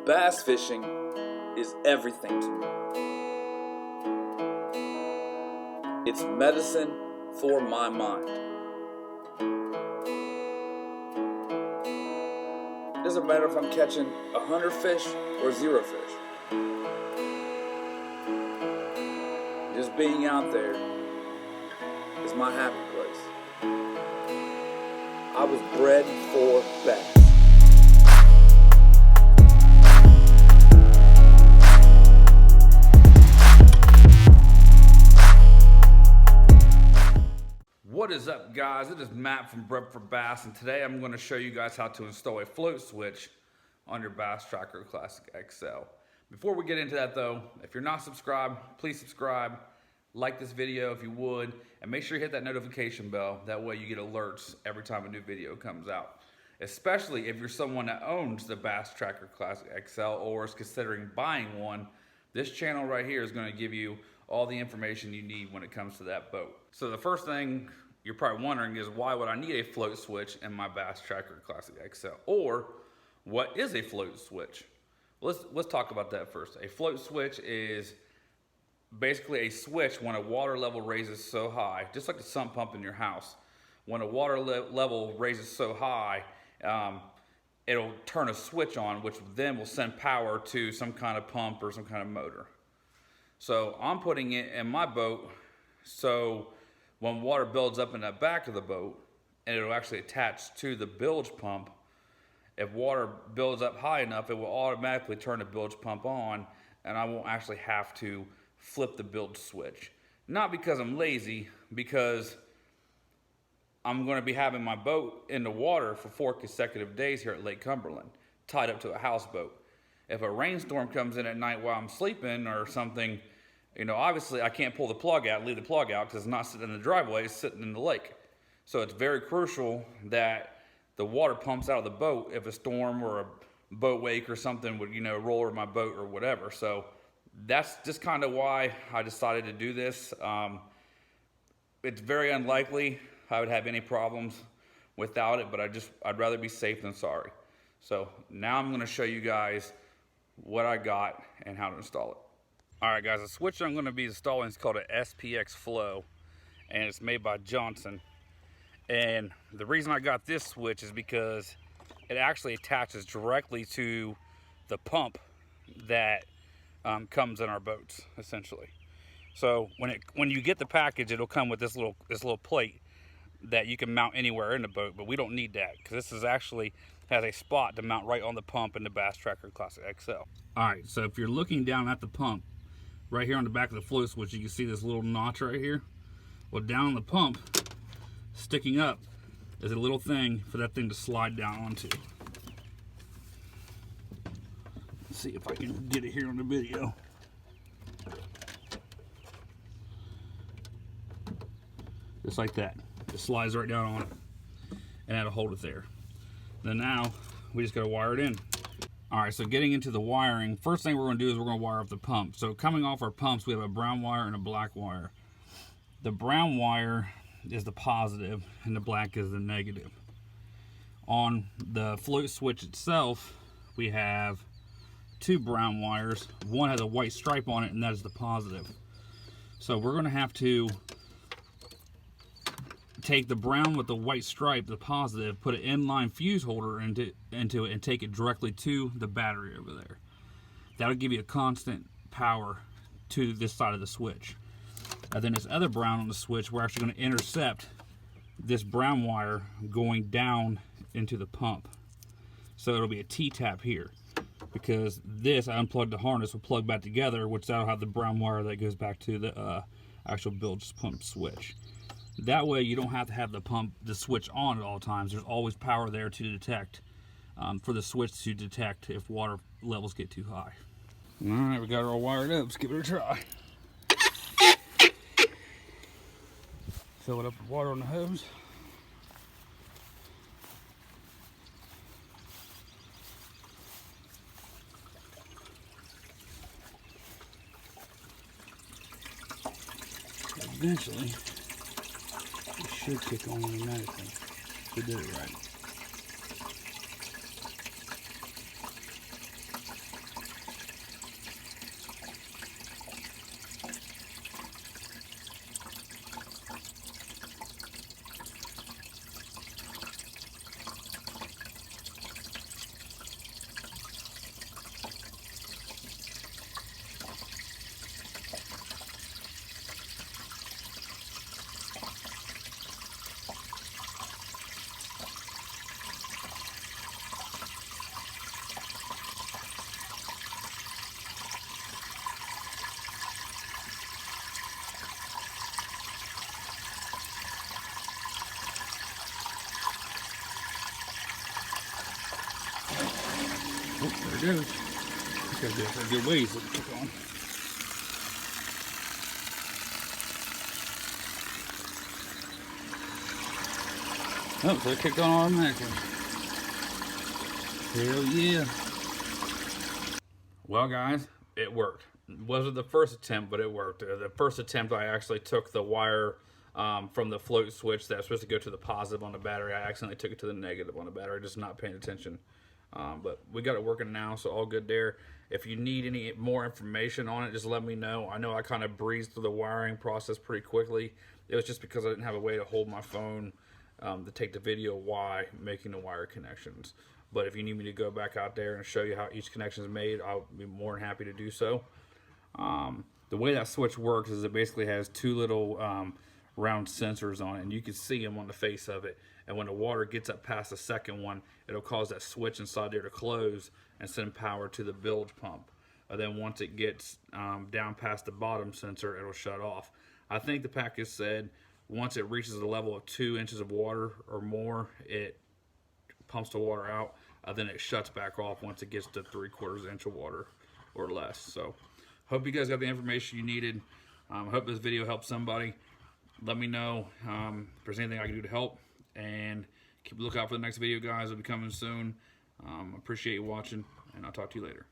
Bass fishing is everything to me. It's medicine for my mind. It doesn't matter if I'm catching 100 fish or 0 fish. Just being out there is my happy place. I was bred for bass. What is up, guys? It is Matt from Bred for Bass, and today I'm going to show you guys how to install a float switch on your Bass Tracker Classic XL. Before we get into that though, if you're not subscribed, please subscribe, like this video if you would, and make sure you hit that notification bell. That way you get alerts every time a new video comes out. Especially if you're someone that owns the Bass Tracker Classic XL or is considering buying one, this channel right here is going to give you all the information you need when it comes to that boat. So the first thing you're probably wondering is, why would I need a float switch in my Bass Tracker Classic XL? Or what is a float switch? Let's talk about that first. A float switch is basically a switch when a water level raises so high, just like the sump pump in your house. When a water level raises so high, it'll turn a switch on, which then will send power to some kind of pump or some kind of motor. So I'm putting it in my boat so when water builds up in the back of the boat, and it'll actually attach to the bilge pump, if water builds up high enough, it will automatically turn the bilge pump on, and I won't actually have to flip the bilge switch. Not because I'm lazy, because I'm going to be having my boat in the water for 4 consecutive days here at Lake Cumberland, tied up to a houseboat. If a rainstorm comes in at night while I'm sleeping or something, you know, obviously I can't pull the plug out, leave the plug out, because it's not sitting in the driveway, it's sitting in the lake. So it's very crucial that the water pumps out of the boat if a storm or a boat wake or something would, you know, roll over my boat or whatever. So that's just kind of why I decided to do this. It's very unlikely I would have any problems without it, but I'd rather be safe than sorry. So now I'm going to show you guys what I got and how to install it. All right, guys, the switch I'm going to be installing is called an SPX Flow, and it's made by Johnson. And the reason I got this switch is because it actually attaches directly to the pump that comes in our boats, essentially. So when you get the package, it'll come with this little plate that you can mount anywhere in the boat, but we don't need that because this is actually has a spot to mount right on the pump in the Bass Tracker Classic XL. All right, so if you're looking down at the pump, right here on the back of the float switch, you can see this little notch right here. Well, down on the pump, sticking up, is a little thing for that thing to slide down onto. Let's see if I can get it here on the video. Just like that. It slides right down on it, and that'll hold it there. Then now, we just gotta wire it in. All right, so getting into the wiring, first thing we're gonna do is we're gonna wire up the pump. So coming off our pumps, we have a brown wire and a black wire. The brown wire is the positive, and the black is the negative. On the float switch itself, we have 2 brown wires. One has a white stripe on it, and that is the positive. So we're gonna have to take the brown with the white stripe, the positive, put an inline fuse holder into it, and take it directly to the battery over there. That'll give you a constant power to this side of the switch. And then this other brown on the switch, we're actually going to intercept this brown wire going down into the pump. So it'll be a T-tap here, because this, I unplugged the harness, will plug back together, which that'll have the brown wire that goes back to the actual bilge pump switch. That way you don't have to have the switch on at all times. There's always power there to detect, for the switch to detect if water levels get too high. All right, we got it all wired up. Let's give it a try. Fill it up with water on the hose. Eventually, it should kick on automatically if we did it right. Oh, there it goes. There's a good ways to kick on. Oh, so it kicked on automatically. Hell yeah. Well, guys, it worked. It wasn't the first attempt, but it worked. The first attempt, I actually took the wire from the float switch that was supposed to go to the positive on the battery. I accidentally took it to the negative on the battery, just not paying attention. But we got it working now, so all good there. If you need any more information on it, just let me know. I know I kind of breezed through the wiring process pretty quickly. It was just because I didn't have a way to hold my phone to take the video while making the wire connections. But if you need me to go back out there and show you how each connection is made, I'll be more than happy to do so. The way that switch works is it basically has two little round sensors on it, and you can see them on the face of it. And when the water gets up past the second one, it'll cause that switch inside there to close and send power to the bilge pump. And then once it gets down past the bottom sensor, it'll shut off. I think the package said once it reaches a level of 2 inches of water or more, it pumps the water out. Then it shuts back off once it gets to 3/4 inch of water or less. So hope you guys got the information you needed. I hope this video helps somebody. Let me know if there's anything I can do to help, and keep a lookout for the next video, guys. It'll be coming soon. Appreciate you watching, and I'll talk to you later.